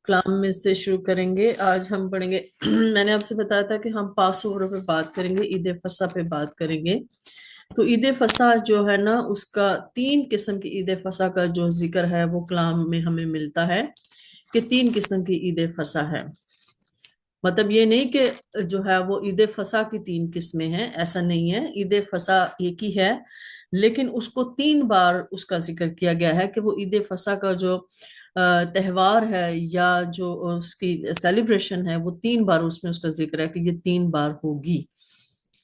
کلام میں سے شروع کریں گے۔ آج ہم پڑھیں گے میں نے آپ سے بتایا تھا کہ ہم پاس اوور پہ بات کریں گے، عید فصح پہ بات کریں گے۔ تو عید فصح جو ہے نا، اس کا 3 قسم کی عید فصح کا جو ذکر ہے وہ کلام میں ہمیں ملتا ہے کہ 3 قسم کی عید فصح ہے۔ مطلب یہ نہیں کہ جو ہے وہ عید فصح کی 3 قسمیں ہیں، ایسا نہیں ہے، عید فصح ایک ہی ہے، لیکن اس کو 3 بار اس کا ذکر کیا گیا ہے کہ وہ عید فصح کا جو تہوار ہے یا جو اس کی سیلیبریشن ہے وہ 3 بار اس میں اس کا ذکر ہے کہ یہ 3 بار ہوگی۔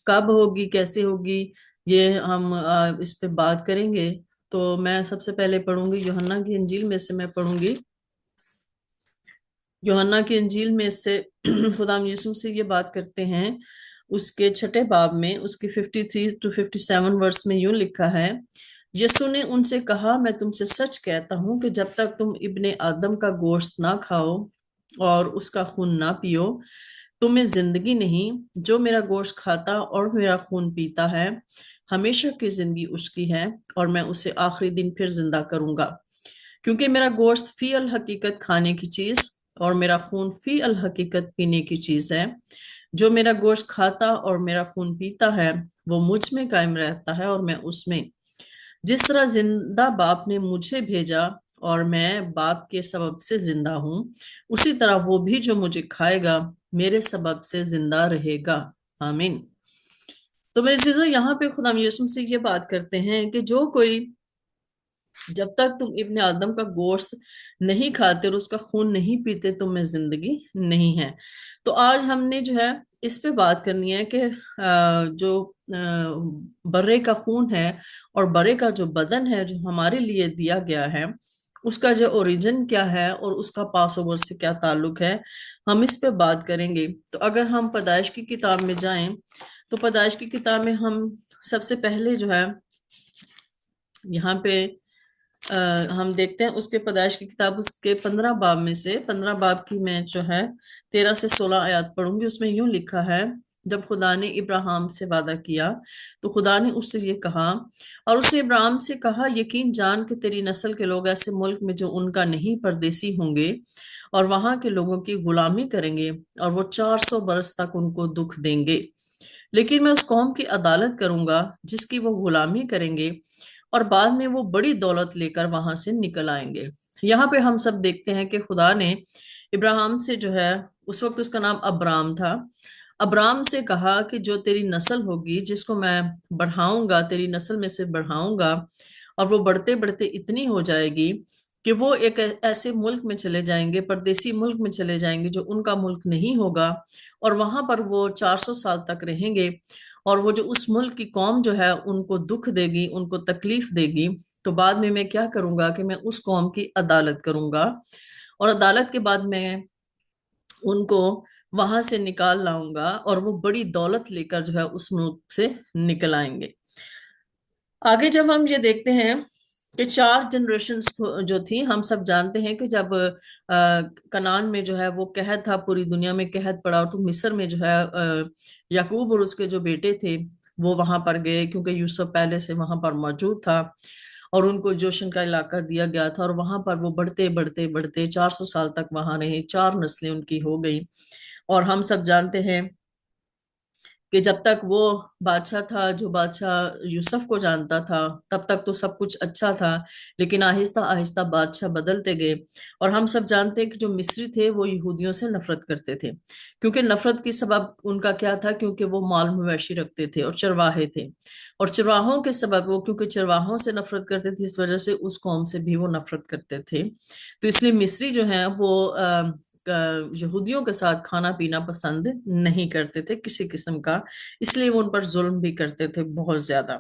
کب ہوگی، کیسے ہوگی، یہ ہم اس پہ بات کریں گے۔ تو میں سب سے پہلے پڑھوں گی یوحنا کی انجیل میں سے، میں پڑھوں گی یوحنا کی انجیل میں سے خدا یسوع سے یہ بات کرتے ہیں، اس کے 6 باب میں، اس کی 53 to 57 ورس میں یوں لکھا ہے: یسوع نے ان سے کہا، میں تم سے سچ کہتا ہوں کہ جب تک تم ابن آدم کا گوشت نہ کھاؤ اور اس کا خون نہ پیو، تمہیں زندگی نہیں۔ جو میرا گوشت کھاتا اور میرا خون پیتا ہے، ہمیشہ کی زندگی اس کی ہے، اور میں اسے آخری دن پھر زندہ کروں گا۔ کیونکہ میرا گوشت فی الحقیقت کھانے کی چیز اور میرا خون فی الحقیقت پینے کی چیز ہے۔ جو میرا گوشت کھاتا اور میرا خون پیتا ہے وہ مجھ میں قائم رہتا ہے اور میں اس میں۔ جس طرح زندہ باپ نے مجھے بھیجا اور میں باپ کے سبب سے زندہ ہوں، اسی طرح وہ بھی جو مجھے کھائے گا میرے سبب سے زندہ رہے گا۔ آمین۔ تو میرے عزیزو، یہاں پہ خدا یسوع سے یہ بات کرتے ہیں کہ جو کوئی جب تک تم ابن آدم کا گوشت نہیں کھاتے اور اس کا خون نہیں پیتے، تم میں زندگی نہیں ہے۔ تو آج ہم نے جو ہے اس پہ بات کرنی ہے کہ جو برے کا خون ہے اور برے کا جو بدن ہے جو ہمارے لیے دیا گیا ہے، اس کا جو اوریجن کیا ہے اور اس کا پاس اوور سے کیا تعلق ہے، ہم اس پہ بات کریں گے۔ تو اگر ہم پیدائش کی کتاب میں جائیں تو پیدائش کی کتاب میں ہم سب سے پہلے جو ہے یہاں پہ ہم دیکھتے ہیں اس کے پیدائش کی کتاب، اس کے 15 باب میں سے 15 باب کی میں جو ہے 13 سے 16 آیات پڑھوں گی۔ اس میں یوں لکھا ہے: جب خدا نے ابراہیم سے وعدہ کیا تو خدا نے اس سے یہ کہا، اور اس نے ابراہیم سے کہا، یقین جان کہ تیری نسل کے لوگ ایسے ملک میں جو ان کا نہیں پردیسی ہوں گے اور وہاں کے لوگوں کی غلامی کریں گے، اور وہ 400 برس تک ان کو دکھ دیں گے۔ لیکن میں اس قوم کی عدالت کروں گا جس کی وہ غلامی کریں گے، اور بعد میں وہ بڑی دولت لے کر وہاں سے نکل آئیں گے۔ یہاں پہ ہم سب دیکھتے ہیں کہ خدا نے ابراہیم سے جو ہے، اس وقت اس کا نام ابرام تھا، ابرام سے کہا کہ جو تیری نسل ہوگی، جس کو میں بڑھاؤں گا، تیری نسل میں سے بڑھاؤں گا، اور وہ بڑھتے بڑھتے اتنی ہو جائے گی کہ وہ ایک ایسے ملک میں چلے جائیں گے، پردیسی ملک میں چلے جائیں گے جو ان کا ملک نہیں ہوگا، اور وہاں پر وہ 400 سال تک رہیں گے، اور وہ جو اس ملک کی قوم جو ہے ان کو دکھ دے گی، ان کو تکلیف دے گی، تو بعد میں کیا کروں گا کہ میں اس قوم کی عدالت کروں گا، اور عدالت کے بعد میں ان کو وہاں سے نکال لاؤں گا، اور وہ بڑی دولت لے کر جو ہے اس ملک سے نکل آئیں گے۔ آگے جب ہم یہ دیکھتے ہیں کہ 4 جنریشنز جو تھی، ہم سب جانتے ہیں کہ جب کنعان میں جو ہے وہ قحط تھا، پوری دنیا میں قحط پڑا، اور تو مصر میں جو ہے یعقوب اور اس کے جو بیٹے تھے وہ وہاں پر گئے، کیونکہ یوسف پہلے سے وہاں پر موجود تھا اور ان کو جوشن کا علاقہ دیا گیا تھا، اور وہاں پر وہ بڑھتے بڑھتے بڑھتے 400 سال تک وہاں رہے، 4 نسلیں ان کی ہو گئی۔ اور ہم سب جانتے ہیں کہ جب تک وہ بادشاہ تھا، جو بادشاہ یوسف کو جانتا تھا، تب تک تو سب کچھ اچھا تھا، لیکن آہستہ آہستہ بادشاہ بدلتے گئے، اور ہم سب جانتے ہیں کہ جو مصری تھے وہ یہودیوں سے نفرت کرتے تھے، کیونکہ نفرت کی سبب ان کا کیا تھا، کیونکہ وہ مال مویشی رکھتے تھے اور چرواہے تھے، اور چرواہوں کے سبب وہ کیونکہ چرواہوں سے نفرت کرتے تھے، اس وجہ سے اس قوم سے بھی وہ نفرت کرتے تھے۔ تو اس لیے مصری جو ہیں وہ یہودیوں کے ساتھ کھانا پینا پسند نہیں کرتے تھے کسی قسم کا، اس لیے وہ ان پر ظلم بھی کرتے تھے بہت زیادہ،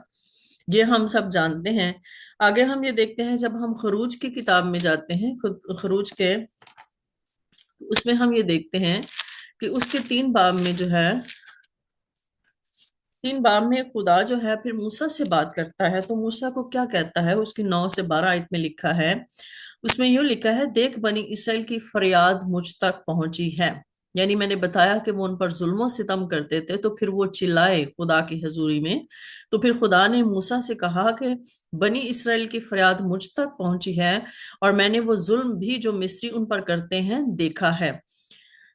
یہ ہم سب جانتے ہیں۔ آگے ہم یہ دیکھتے ہیں جب ہم خروج کی کتاب میں جاتے ہیں، خروج کے اس میں ہم یہ دیکھتے ہیں کہ اس کے 3 باب میں جو ہے، 3 باب میں خدا جو ہے پھر موسیٰ سے بات کرتا ہے۔ تو موسیٰ کو کیا کہتا ہے، اس کی 9 سے 12 آیت میں لکھا ہے، اس میں یوں لکھا ہے: دیکھ بنی اسرائیل کی فریاد مجھ تک پہنچی ہے۔ यानी मैंने बताया कि वो उन पर जुल्म सितम करते थे, तो फिर वो चिल्लाए खुदा की हजूरी में। तो फिर खुदा ने मूसा से कहा कि बनी इसराइल की फरियाद मुझ तक पहुंची है, और मैंने वो जुल्म भी जो मिस्री उन पर करते हैं देखा है।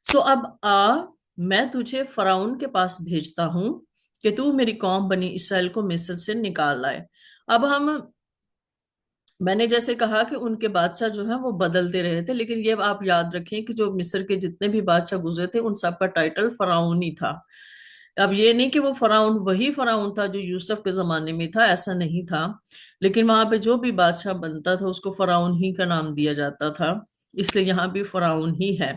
सो अब आ, मैं तुझे फराउन के पास भेजता हूं कि तू मेरी कौम बनी इसराइल को मिस्र से निकाल लाए। अब हम, मैंने जैसे कहा कि उनके बादशाह जो है वो बदलते रहे थे, लेकिन ये आप याद रखें कि जो मिस्र के जितने भी बादशाह गुजरे थे उन सब का टाइटल फराउन ही था। अब ये नहीं कि वो फराउन वही फराउन था जो यूसुफ के जमाने में था, ऐसा नहीं था। लेकिन वहां पे जो भी बादशाह बनता था उसको फराउन ही का नाम दिया जाता था, इसलिए यहाँ भी फराउन ही है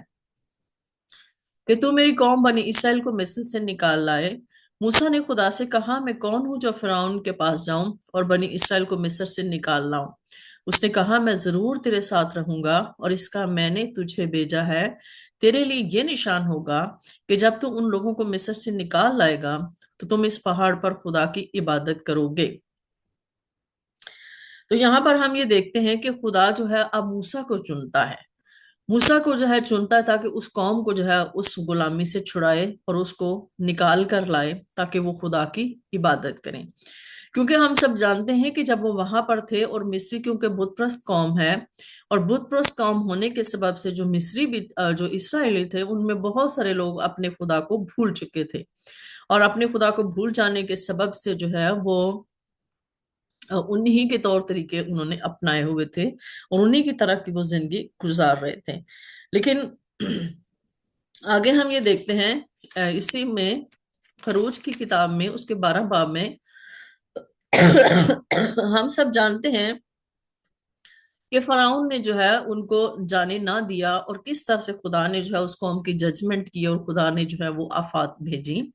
कि तू मेरी कौम बनी इसराइल को मिस्र से निकाल लाए। मूसा ने खुदा से कहा, मैं कौन हूं जो फिरौन के पास जाऊं और बनी इसराइल को मिस्र से निकाल लाऊं। उसने कहा, मैं जरूर तेरे साथ रहूंगा, और इसका मैंने तुझे भेजा है। तेरे लिए ये निशान होगा कि जब तू उन लोगों को मिस्र से निकाल लाएगा तो तुम इस पहाड़ पर खुदा की इबादत करोगे। तो यहाँ पर हम ये देखते हैं कि खुदा जो है अब मूसा को चुनता है। मूसा को जो है चुनता है ताकि उस कौम को जो है उस गुलामी से छुड़ाए और उसको निकाल कर लाए, ताकि वो खुदा की इबादत करें। क्योंकि हम सब जानते हैं कि जब वो वहां पर थे, और मिस्री क्योंकि बुतप्रस्त कौम है, और बुतप्रस्त कौम होने के सबब से जो मिस्री भी जो इसराइली थे उनमें बहुत सारे लोग अपने खुदा को भूल चुके थे, और अपने खुदा को भूल जाने के सबब से जो है वो उन्हीं के तौर तरीके उन्होंने अपनाए हुए थे, और उन्हीं की तरह की वो जिंदगी गुजार रहे थे। लेकिन आगे हम ये देखते हैं, इसी में खरूज की किताब में उसके 12 बाब में हम सब जानते हैं कि फराउन ने जो है उनको जाने ना दिया, और किस तरह से खुदा ने जो है उस कौम की जजमेंट की, और खुदा ने जो है वो आफत भेजी।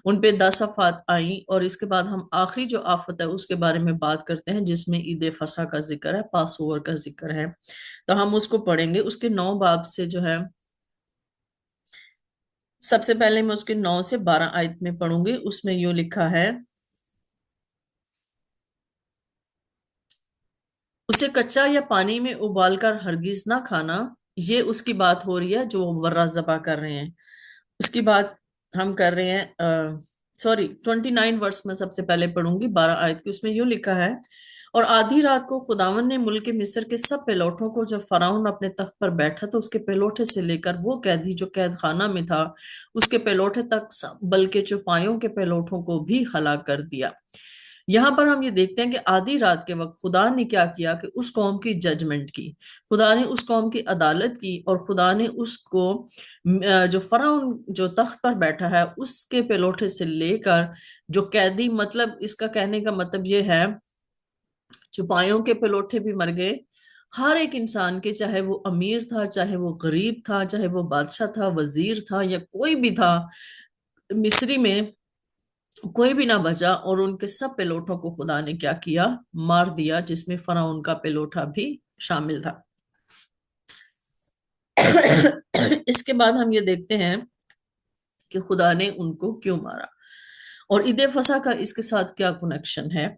उन पे 10 आफत आई, और इसके बाद हम आखिरी जो आफत है उसके बारे में बात करते हैं, जिसमें ईद फसा का जिक्र है, पास ओवर का जिक्र है। तो हम उसको पढ़ेंगे उसके 9 बाब से जो है। सबसे पहले मैं उसके 9 से 12 आयत में पढ़ूंगी। उसमें यूं लिखा है, उसे कच्चा या पानी में उबालकर हरगिज ना खाना। ये उसकी बात हो रही है जो वो बर्रा ज़बा कर रहे हैं, उसकी बात हम कर रहे हैं। सॉरी, 29 वर्ष में सबसे पहले पढ़ूंगी, 12 आयत की। उसमें यूं लिखा है, और आधी रात को खुदावन ने मुल्क मिस्र के सब पेलोठों को, जब फराउन अपने तख्त पर बैठा था, उसके पेलोठे से लेकर वो कैदी जो कैद खाना में था उसके पेलोठे तक सब, बल्कि चौपाइयों के पेलोठों को भी हलाक कर दिया। यहाँ पर हम ये देखते हैं कि आधी रात के वक्त खुदा ने क्या किया कि उस कौम की जजमेंट की, खुदा ने उस कौम की अदालत की, और खुदा ने उसको जो फराउन जो तख्त पर बैठा है उसके पेलोठे से लेकर जो कैदी, मतलब इसका कहने का मतलब ये है सिपाहियों के पेलोठे भी मर गए। हर एक इंसान के, चाहे वो अमीर था, चाहे वो गरीब था, चाहे वो बादशाह था, वजीर था, या कोई भी था, मिस्री में कोई भी ना बचा, और उनके सब पेलोठों को खुदा ने क्या किया, मार दिया, जिसमें फराउन का पेलोठा भी शामिल था। इसके बाद हम ये देखते हैं कि खुदा ने उनको क्यों मारा, और ईद फसा का इसके साथ क्या कनेक्शन है।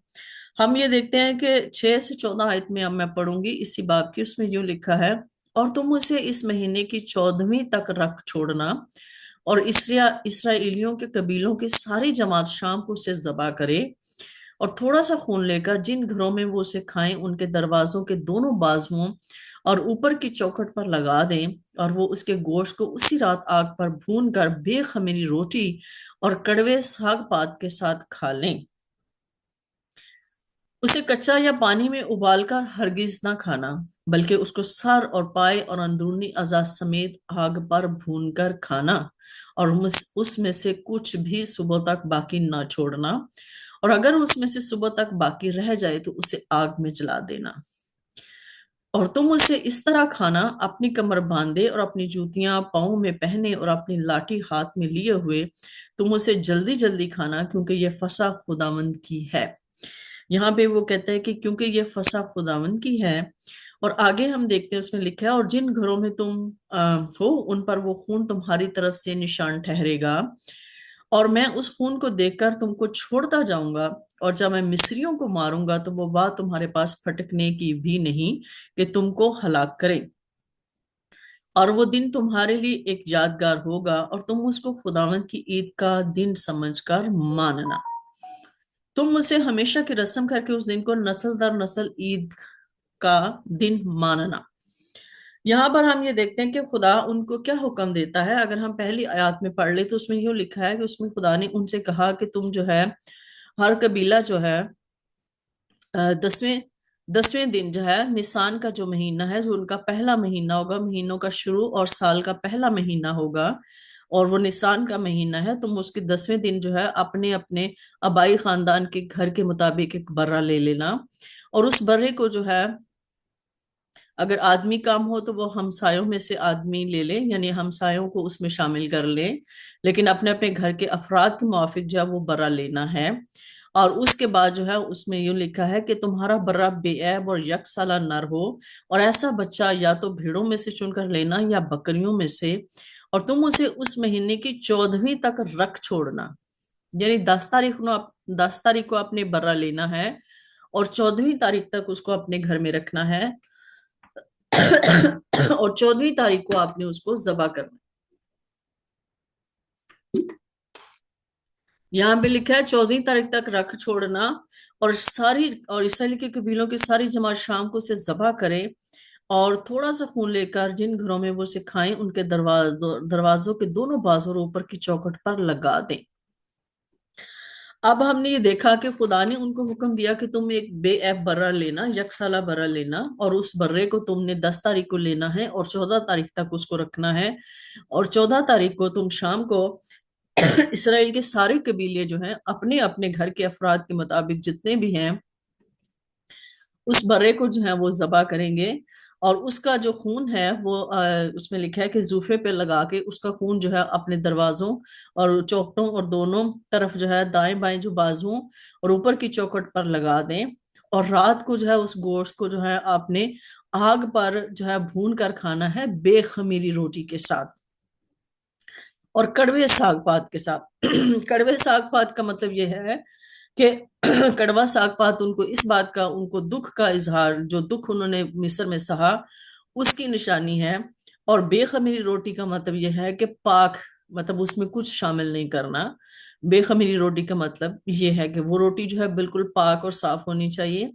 हम ये देखते हैं कि 6 से 14 आयत में अब मैं पढ़ूंगी इसी बाब की। उसमें यूं लिखा है, और तुम उसे इस महीने की 14वीं तक रख छोड़ना, और इसराइलियों के कबीलों की सारी जमात शाम को उसे जबा करे, और थोड़ा सा खून लेकर जिन घरों में वो उसे खाएं उनके दरवाजों के दोनों बाजुओं और ऊपर की चौखट पर लगा दें, और वो उसके गोश्त को उसी रात आग पर भून कर बेखमीरी रोटी और कड़वे साग पात के साथ खा लें। उसे कच्चा या पानी में उबालकर हरगिज ना खाना, बल्कि उसको सर और पाए और अंदरूनी अज़ा समेत आग पर भूनकर खाना, और उसमें से कुछ भी सुबह तक बाकी ना छोड़ना, और अगर उसमें से सुबह तक बाकी रह जाए तो उसे आग में जला देना। और तुम उसे इस तरह खाना, अपनी कमर बांधे और अपनी जूतियां पाँव में पहने और अपनी लाठी हाथ में लिए हुए। तुम उसे जल्दी जल्दी खाना, क्योंकि यह फसा खुदावंद की है। यहाँ पे वो कहता है कि क्योंकि ये फसा खुदावंद की है। और आगे हम देखते हैं, उसमें लिखा है, और जिन घरों में तुम हो उन पर वो खून तुम्हारी तरफ से निशान ठहरेगा, और मैं उस खून को देखकर तुमको छोड़ता जाऊंगा, और जब मैं मिस्रियों को मारूंगा तो वो बात तुम्हारे पास फटकने की भी नहीं कि तुमको हलाक करे। اور وہ دن تمہارے لیے ایک یادگار ہوگا اور تم اس کو خداوند کی عید کا دن سمجھ کر ماننا۔ تم اسے ہمیشہ کی رسم کر کے اس دن کو نسل در نسل عید کا دن ماننا۔ یہاں پر ہم یہ دیکھتے ہیں کہ خدا ان کو کیا حکم دیتا ہے۔ اگر ہم پہلی آیات میں پڑھ لیں تو اس میں یوں لکھا ہے کہ اس میں خدا نے ان سے کہا کہ تم جو ہے ہر قبیلہ جو ہے 10ویں دن جو ہے نسان کا جو مہینہ ہے جو ان کا پہلا مہینہ ہوگا، مہینوں کا شروع اور سال کا پہلا مہینہ ہوگا، اور وہ نسان کا مہینہ ہے، تم اس کے 10ویں دن جو ہے اپنے اپنے آبائی خاندان کے گھر کے مطابق ایک برہ لے لینا، اور اس برے کو جو ہے اگر آدمی کام ہو تو وہ ہمسایوں میں سے آدمی لے لے، یعنی ہمسایوں کو اس میں شامل کر لے، لیکن اپنے اپنے گھر کے افراد کے موافق جو ہے وہ برہ لینا ہے۔ اور اس کے بعد جو ہے اس میں یوں لکھا ہے کہ تمہارا برہ بے عیب اور یک سالہ نر ہو، اور ایسا بچہ یا تو بھیڑوں میں سے چن کر لینا یا بکریوں میں سے، اور تم اسے اس مہینے کی 14ویں تک رکھ چھوڑنا، یعنی 10 تاریخ کو اپنے برہ لینا ہے اور 14ویں تاریخ تک اس کو اپنے گھر میں رکھنا ہے، اور 14ویں تاریخ کو آپ نے اس کو ذبح کرنا۔ یہاں پہ لکھا ہے 14ویں تاریخ تک رکھ چھوڑنا، اور اسرائیل کے قبیلوں کی ساری جماعت شام کو اسے ذبح کرے، اور تھوڑا سا خون لے کر جن گھروں میں وہ اسے کھائیں ان کے دروازوں کے دونوں بازو اور اوپر کی چوکھٹ پر لگا دیں۔ اب ہم نے یہ دیکھا کہ خدا نے ان کو حکم دیا کہ تم ایک بے عیب برہ لینا، یک سالہ برہ لینا، اور اس برے کو تم نے 10 تاریخ کو لینا ہے اور 14 تاریخ تک اس کو رکھنا ہے، اور 14 تاریخ کو تم شام کو اسرائیل کے سارے قبیلے جو ہیں اپنے اپنے گھر کے افراد کے مطابق جتنے بھی ہیں اس برے کو جو ہے وہ ذبح کریں گے، اور اس کا جو خون ہے وہ اس میں لکھا ہے کہ زوفے پہ لگا کے اس کا خون جو ہے اپنے دروازوں اور چوکھٹوں اور دونوں طرف جو ہے دائیں بائیں جو بازوں اور اوپر کی چوکھٹ پر لگا دیں، اور رات کو جو ہے اس گوشت کو جو ہے آپ نے آگ پر جو ہے بھون کر کھانا ہے بے خمیری روٹی کے ساتھ اور کڑوے ساگ پات کے ساتھ۔ کڑوے ساگ پات کا مطلب یہ ہے کہ کڑوا ساگ پات ان کو اس بات کا، ان کو دکھ کا اظہار، جو دکھ انہوں نے مصر میں سہا اس کی نشانی ہے، اور بے خمیری روٹی کا مطلب یہ ہے کہ پاک، مطلب اس میں کچھ شامل نہیں کرنا۔ بے خمیری روٹی کا مطلب یہ ہے کہ وہ روٹی جو ہے بالکل پاک اور صاف ہونی چاہیے،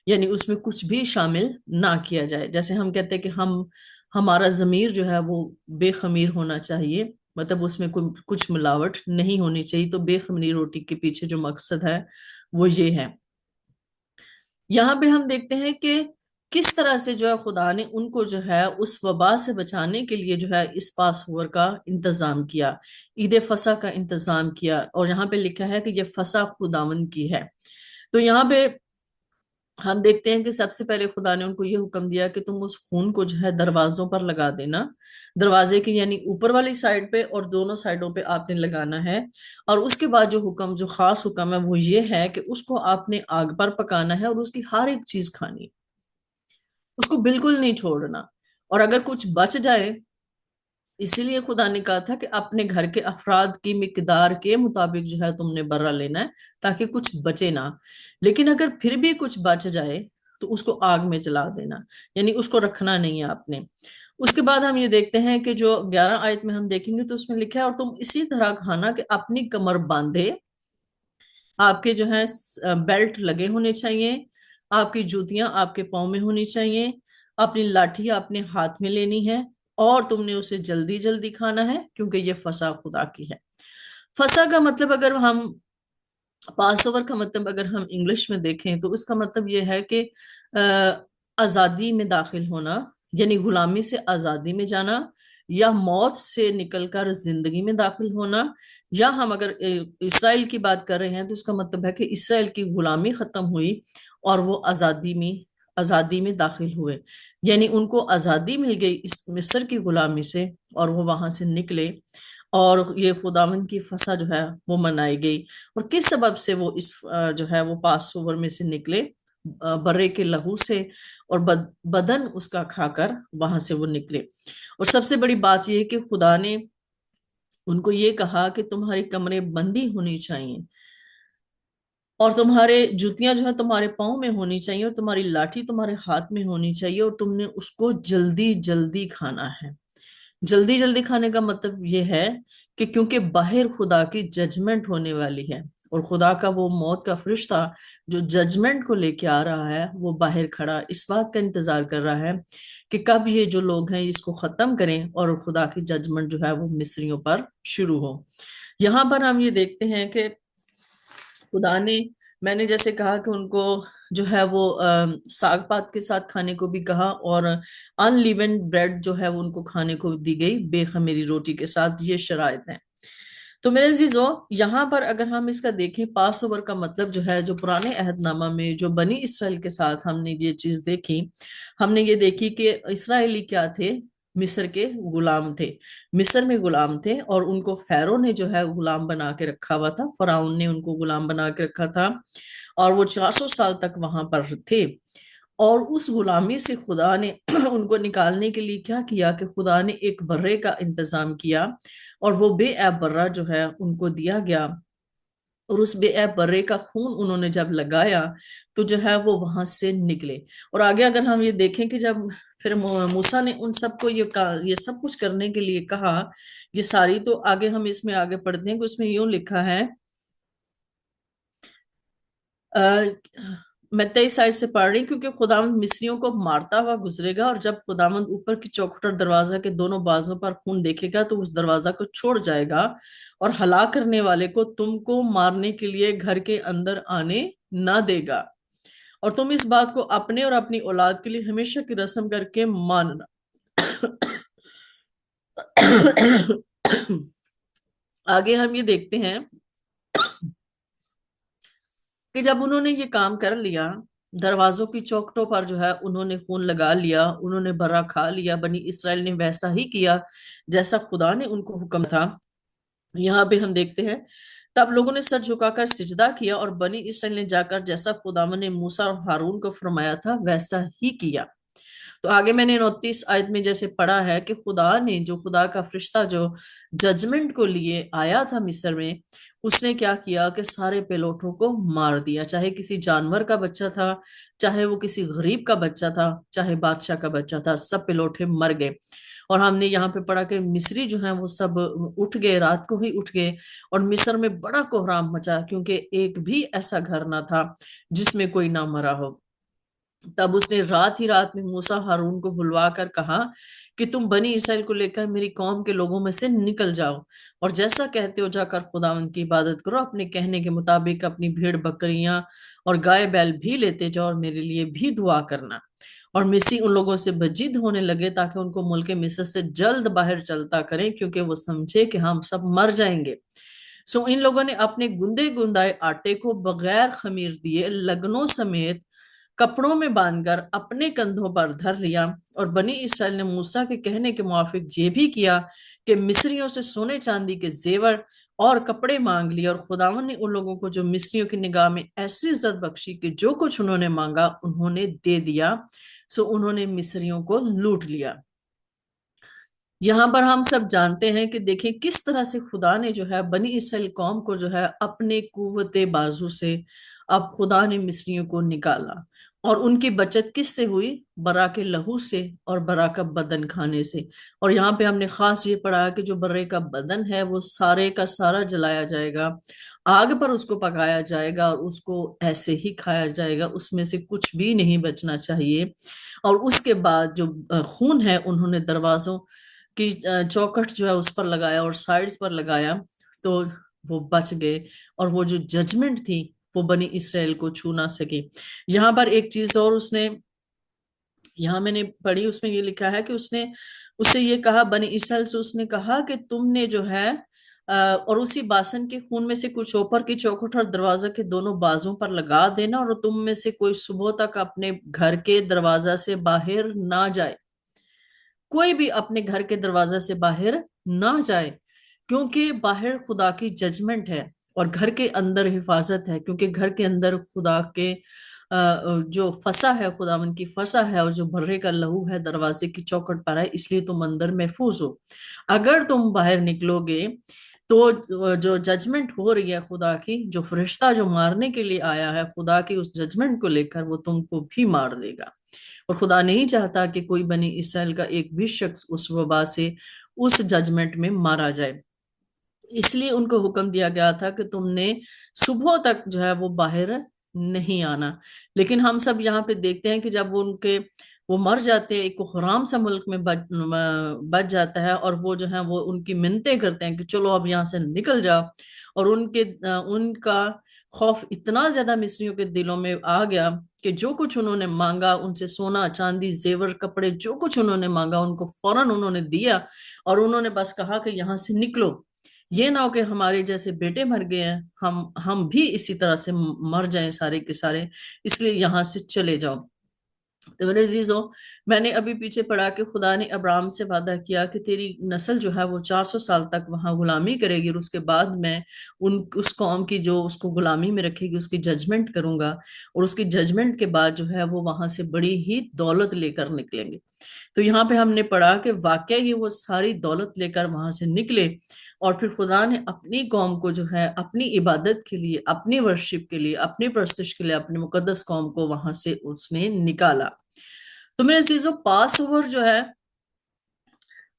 یعنی اس میں کچھ بھی شامل نہ کیا جائے۔ جیسے ہم کہتے ہیں کہ ہمارا ضمیر جو ہے وہ بے خمیر ہونا چاہیے، مطلب اس میں کچھ ملاوٹ نہیں ہونی چاہیے، تو بے خمیری روٹی کے پیچھے جو مقصد ہے وہ یہ ہے۔ یہاں پہ ہم دیکھتے ہیں کہ کس طرح سے جو ہے خدا نے ان کو جو ہے اس وبا سے بچانے کے لیے جو ہے اس پاس اوور کا انتظام کیا، عید فصح کا انتظام کیا، اور یہاں پہ لکھا ہے کہ یہ فصح خداوند کی ہے۔ تو یہاں پہ ہم دیکھتے ہیں کہ سب سے پہلے خدا نے ان کو یہ حکم دیا کہ تم اس خون کو جو ہے دروازوں پر لگا دینا، دروازے کی یعنی اوپر والی سائڈ پہ اور دونوں سائڈوں پہ آپ نے لگانا ہے، اور اس کے بعد جو حکم، جو خاص حکم ہے وہ یہ ہے کہ اس کو آپ نے آگ پر پکانا ہے اور اس کی ہر ایک چیز کھانی، اس کو بالکل نہیں چھوڑنا، اور اگر کچھ بچ جائے، اسی لیے خدا نے کہا تھا کہ اپنے گھر کے افراد کی مقدار کے مطابق جو ہے تم نے برہ لینا ہے تاکہ کچھ بچے نہ، لیکن اگر پھر بھی کچھ بچ جائے تو اس کو آگ میں جلا دینا، یعنی اس کو رکھنا نہیں ہے آپ نے۔ اس کے بعد ہم یہ دیکھتے ہیں کہ جو 11 آیت میں ہم دیکھیں گے تو اس میں لکھا ہے اور تم اسی طرح کھانا کہ اپنی کمر باندھے، آپ کے جو ہے بیلٹ لگے ہونے چاہیے، آپ کی جوتیاں آپ کے پاؤں میں ہونی چاہیے، اپنی لاٹھی اپنے ہاتھ میں لینی ہے، اور تم نے اسے جلدی جلدی کھانا ہے کیونکہ یہ فصح خدا کی ہے۔ فصح کا مطلب اگر ہم پاس اوور کا مطلب اگر ہم انگلش میں دیکھیں تو اس کا مطلب یہ ہے کہ آزادی میں داخل ہونا، یعنی غلامی سے آزادی میں جانا، یا موت سے نکل کر زندگی میں داخل ہونا، یا ہم اگر اسرائیل کی بات کر رہے ہیں تو اس کا مطلب ہے کہ اسرائیل کی غلامی ختم ہوئی اور وہ آزادی میں داخل ہوئے، یعنی ان کو آزادی مل گئی اس مصر کی غلامی سے اور وہ وہاں سے نکلے، اور یہ خداوند کی فصح جو ہے وہ منائی گئی۔ اور کس سبب سے وہ اس جو ہے وہ پاس اوور میں سے نکلے؟ برے کے لہو سے، اور بدن اس کا کھا کر وہاں سے وہ نکلے۔ اور سب سے بڑی بات یہ ہے کہ خدا نے ان کو یہ کہا کہ تمہاری کمریں بندی ہونی چاہیے، اور تمہارے جوتیاں جو ہے تمہارے پاؤں میں ہونی چاہیے، اور تمہاری لاٹھی تمہارے ہاتھ میں ہونی چاہیے، اور تم نے اس کو جلدی جلدی کھانا ہے۔ जल्दी जल्दी खाने का मतलब ये है कि क्योंकि बाहर खुदा की जजमेंट होने वाली है, और खुदा का वो मौत का फरिश्ता जो जजमेंट को लेके आ रहा है वो बाहर खड़ा इस बात का इंतजार कर रहा है कि कब ये जो लोग हैं इसको खत्म करें और खुदा की जजमेंट जो है वो मिस्रियों पर शुरू हो। यहाँ पर हम ये देखते हैं कि खुदा ने, मैंने जैसे कहा कि उनको जो है वो साग पात के साथ खाने को भी कहा, और अनलीवेंड ब्रेड जो है वो उनको खाने को दी गई बेखमीरी रोटी के साथ, ये शराइत है। तो मेरे अजीजों, यहाँ पर अगर हम इसका देखें, पास ओवर का मतलब जो है, जो पुराने अहदनामा में जो बनी इसराइल के साथ हमने ये चीज देखी, हमने ये देखी कि इसराइली क्या थे, मिस्र के गुलाम थे। मिस्र में गुलाम थे और उनको फैरो ने जो है गुलाम बना के रखा हुआ था, फराउन ने उनको गुलाम बना के रखा था, और वो 400 साल तक वहां पर थे। और उस गुलामी से खुदा ने उनको निकालने के लिए क्या किया कि खुदा ने एक बर्रे का इंतजाम किया, और वो बेऐब बर्रा जो है उनको दिया गया, और उस बेऐब बर्रे का खून उन्होंने जब लगाया तो जो है वो वहां से निकले। और आगे अगर हम ये देखें कि जब फिर मूसा ने उन सबको ये सब कुछ करने के लिए कहा, ये सारी, तो आगे हम इसमें आगे पढ़ते हैं कि उसमें यूं लिखा है, आ, मैं 23 से पढ़ रही हूँ, क्योंकि खुदावंद मिस्रियों को मारता हुआ गुजरेगा, और जब खुदावंद ऊपर की चौखट और दरवाजा के दोनों बाजों पर खून देखेगा तो उस दरवाजा को छोड़ जाएगा, और हलाक करने वाले को तुमको मारने के लिए घर के अंदर आने ना देगा, और तुम इस बात को अपने और अपनी औलाद के लिए हमेशा की रस्म करके मानना। आगे हम ये देखते हैं कि जब उन्होंने ये काम कर लिया, दरवाजों की चौखटों पर जो है उन्होंने खून लगा लिया, उन्होंने बर्रा खा लिया, बनी इसराइल ने वैसा ही किया जैसा खुदा ने उनको हुक्म था। यहाँ पे हम देखते हैं, तब लोगों ने सर झुकाकर सिजदा किया, और बनी इसराइल ने जाकर जैसा खुदावन ने मूसा और हारून को फरमाया था वैसा ही किया। तो आगे मैंने 29 आयत में जैसे पढ़ा है कि खुदा ने, जो खुदा का फरिश्ता जो जजमेंट को लिए आया था मिस्र में, उसने क्या किया कि सारे पेलोठों को मार दिया, चाहे किसी जानवर का बच्चा था, चाहे वो किसी गरीब का बच्चा था, चाहे बादशाह का बच्चा था, सब पेलोठे मर गए। और हमने यहाँ पे पढ़ा कि मिस्री जो है वो सब उठ गए, रात को ही उठ गए, और मिस्र में बड़ा कोहराम मचा, क्योंकि एक भी ऐसा घर ना था जिसमें कोई ना मरा हो। तब उसने रात ही रात में मूसा हारून को बुलवा कर कहा कि तुम बनी इसराइल को लेकर मेरी कौम के लोगों में से निकल जाओ, और जैसा कहते हो जाकर खुदावंद की इबादत करो, अपने कहने के मुताबिक अपनी भेड़ बकरियां और गाय बैल भी लेते जाओ, और मेरे लिए भी दुआ करना। और मिस्री उन लोगों से बजिद होने लगे ताकि उनको मुल्क मिस्र से जल्द बाहर चलता करें, क्योंकि वो समझे कि हम सब मर जाएंगे। सो इन लोगों ने अपने गुंदे गुंदाए आटे को बगैर खमीर दिए लगनों समेत कपड़ों में बांधकर अपने कंधों पर धर लिया, और बनी इसराइल ने मूसा के कहने के मुआफिक ये भी किया कि मिस्रियों से सोने चांदी के जेवर और कपड़े मांग लिए, और खुदावन ने उन लोगों को जो मिस्रियों की निगाह में ऐसी इज्जत बख्शी कि जो कुछ उन्होंने मांगा उन्होंने दे दिया। सो उन्होंने मिस्रियों को लूट लिया। यहाँ पर हम सब जानते हैं कि देखिए किस तरह से खुदा ने जो है बनी इसराइल कौम को जो है अपने कुव्वते बाजू से, अब खुदा ने मिस्रियों को निकाला, और उनकी बचत किस से हुई? बर्रा के लहू से और बर्रा का बदन खाने से। और यहाँ पे हमने खास ये पढ़ा कि जो बर्रे का बदन है वो सारे का सारा जलाया जाएगा, आग पर उसको पकाया जाएगा, और उसको ऐसे ही खाया जाएगा, उसमें से कुछ भी नहीं बचना चाहिए। और उसके बाद जो खून है उन्होंने दरवाजों की चौखट जो है उस पर लगाया और साइड्स पर लगाया, तो वो बच गए, और वो जो जजमेंट थी वो बनी इसराइल को छू ना सकी। यहाँ पर एक चीज और उसने, यहाँ मैंने पढ़ी, उसमें ये लिखा है कि उसने उससे ये कहा, बनी इसराइल से उसने कहा कि तुमने जो है और उसी बासन के खून में से कुछ ऊपर की चौखट और दरवाजा के दोनों बाजुओं पर लगा देना, और तुम में से कोई सुबह तक अपने घर के दरवाजा से बाहर ना जाए, कोई भी अपने घर के दरवाजे से बाहर ना जाए, क्योंकि बाहर खुदा की जजमेंट है और घर के अंदर हिफाजत है, क्योंकि घर के अंदर खुदा के जो फसा है, खुदावन की फसा है, और जो बर्रे का लहू है दरवाजे की चौखट पर है, इसलिए तुम अंदर महफूज हो। अगर तुम बाहर निकलोगे तो जो जजमेंट हो रही है खुदा की, जो फरिश्ता जो मारने के लिए आया है खुदा की उस जजमेंट को लेकर, वो तुमको भी मार देगा। और खुदा नहीं चाहता कि कोई बनी इसराइल का एक भी शख्स उस वबा से उस जजमेंट में मारा जाए। इसलिए उनको हुक्म दिया गया था कि तुमने सुबह तक जो है वो बाहर नहीं आना। लेकिन हम सब यहाँ पे देखते हैं कि जब वो मर जाते हैं, एक खुराम सा मुल्क में बच जाता है, और वो जो है वो उनकी मिन्नतें करते हैं कि चलो अब यहाँ से निकल जाओ। और उनका खौफ इतना ज्यादा मिस्रियों के दिलों में आ गया कि जो कुछ उन्होंने मांगा, उनसे सोना चांदी जेवर कपड़े जो कुछ उन्होंने मांगा उनको फौरन उन्होंने दिया। और उन्होंने बस कहा कि यहाँ से निकलो, ये ना हो कि हमारे जैसे बेटे मर गए हैं, हम भी इसी तरह से मर जाएं सारे के सारे, इसलिए यहाँ से चले जाओ। तो मेरे अजीजों, मैंने अभी पीछे पढ़ा कि खुदा ने अब्राहम से वादा किया कि तेरी नस्ल जो है वो 400 साल तक वहां गुलामी करेगी, और उसके बाद मैं उस कौम की जो उसको गुलामी में रखेगी उसकी जजमेंट करूंगा, और उसकी जजमेंट के बाद जो है वो वहां से बड़ी ही दौलत लेकर निकलेंगे। तो यहाँ पे हमने पढ़ा कि वाकई ही वो सारी दौलत लेकर वहां से निकले, और फिर खुदा ने अपनी कौम को जो है अपनी इबादत के लिए, अपनी वर्शिप के लिए, अपनी परस्तिश के लिए अपनी मुकद्दस कौम को वहां से उसने निकाला। तो मेरे अजीजों, पास ओवर जो है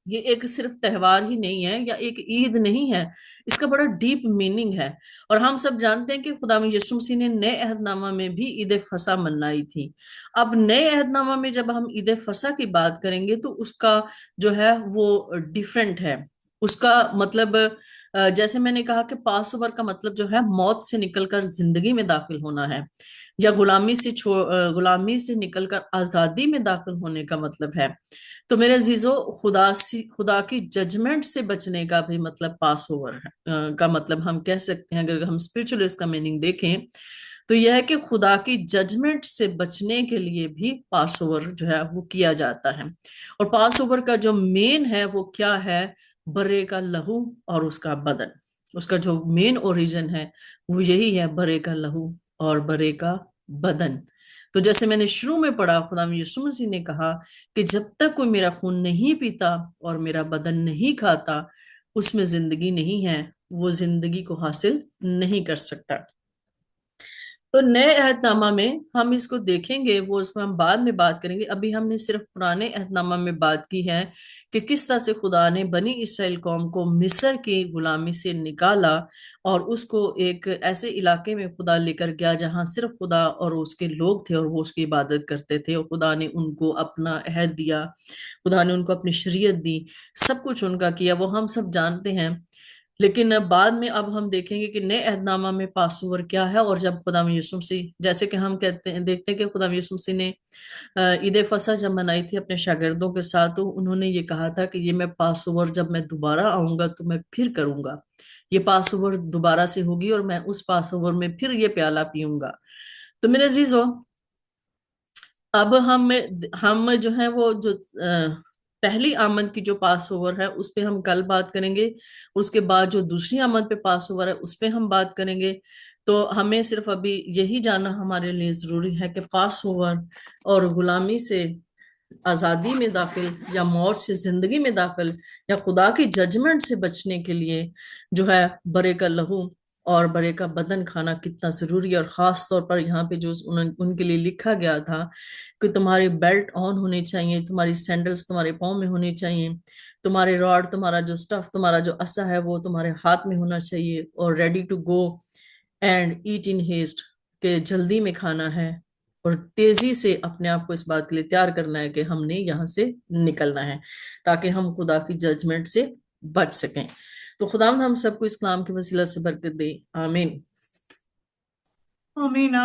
ये एक सिर्फ त्योहार ही नहीं है या एक ईद नहीं है, इसका बड़ा डीप मीनिंग है। और हम सब जानते हैं कि खुदा यीशु मसीह ने नए अहदनामा में भी ईद फसा मनाई थी। अब नए अहदनामा में जब हम ईद फसा की बात करेंगे तो उसका जो है वो डिफरेंट है। उसका मतलब जैसे मैंने कहा कि पास ओवर का मतलब जो है मौत से निकलकर जिंदगी में दाखिल होना है, या गुलामी से निकलकर आजादी में दाखिल होने का मतलब है। तो मेरे अजीजों, खुदा की जजमेंट से बचने का भी मतलब पास ओवर है, का मतलब हम कह सकते हैं, अगर हम स्पिरिचुअल इसका मीनिंग देखें तो यह है कि खुदा की जजमेंट से बचने के लिए भी पास ओवर जो है वो किया जाता है। और पास ओवर का जो मेन है वो क्या है? बर्रे का लहू और उसका बदन। उसका जो मेन ओरिजिन है वो यही है, बर्रे का लहू और बर्रे का बदन। तो जैसे मैंने शुरू में पढ़ा, खुदा यीशु मसीह ने कहा कि जब तक कोई मेरा खून नहीं पीता और मेरा बदन नहीं खाता, उसमें जिंदगी नहीं है, वो जिंदगी को हासिल नहीं कर सकता। तो नए अहदनामा में हम इसको देखेंगे, वो उसमें हम बाद में बात करेंगे। अभी हमने सिर्फ पुराने अहदनामा में बात की है कि किस तरह से खुदा ने बनी इसराइल कौम को मिस्र की गुलामी से निकाला और उसको एक ऐसे इलाके में खुदा लेकर गया जहां सिर्फ खुदा और उसके लोग थे और वो उसकी इबादत करते थे, और खुदा ने उनको अपना अहद दिया, खुदा ने उनको अपनी शरीयत दी, सब कुछ उनका किया, वो हम सब जानते हैं। लेकिन अब बाद में अब हम देखेंगे कि नए अहदनामा में पासओवर क्या है। और जब खुदा यीशु मसीह, जैसे कि हम कहते हैं देखते हैं कि खुदा यीशु मसीह ने ईद फसह जब मनाई थी अपने शागिर्दों के साथ, तो उन्होंने ये कहा था कि ये मैं पासओवर जब मैं दोबारा आऊंगा तो मैं फिर करूंगा, ये पासओवर दोबारा से होगी और मैं उस पासओवर में फिर ये प्याला पीऊंगा। तो मेरे अजीजों, अब हम जो है वो जो पहली आमद की जो पास ओवर है उस पे हम कल बात करेंगे। उसके बाद जो दूसरी आमद पे पास ओवर है उस पे हम बात करेंगे। तो हमें सिर्फ अभी यही जानना हमारे लिए जरूरी है कि पास ओवर और गुलामी से आजादी में दाखिल या मौत से जिंदगी में दाखिल या खुदा की जजमेंट से बचने के लिए जो है बरे का लहू और बरे का बदन खाना कितना जरूरी है। और खास तौर पर यहाँ पे जो उनके लिए लिखा गया था कि तुम्हारी बेल्ट ऑन होनी चाहिए, तुम्हारी सैंडल्स तुम्हारे पाँव में होनी चाहिए, तुम्हारे रॉड, तुम्हारा जो स्टफ, तुम्हारा जो असा है वो तुम्हारे हाथ में होना चाहिए, और ready to go and eat in haste, के जल्दी में खाना है और तेजी से अपने आप को इस बात के लिए तैयार करना है कि हमने यहाँ से निकलना है, ताकि हम खुदा की जजमेंट से बच सकें। तो खुदा हम सबको इस कलाम के वसीला से बरकत दे। आमीन। आमीन।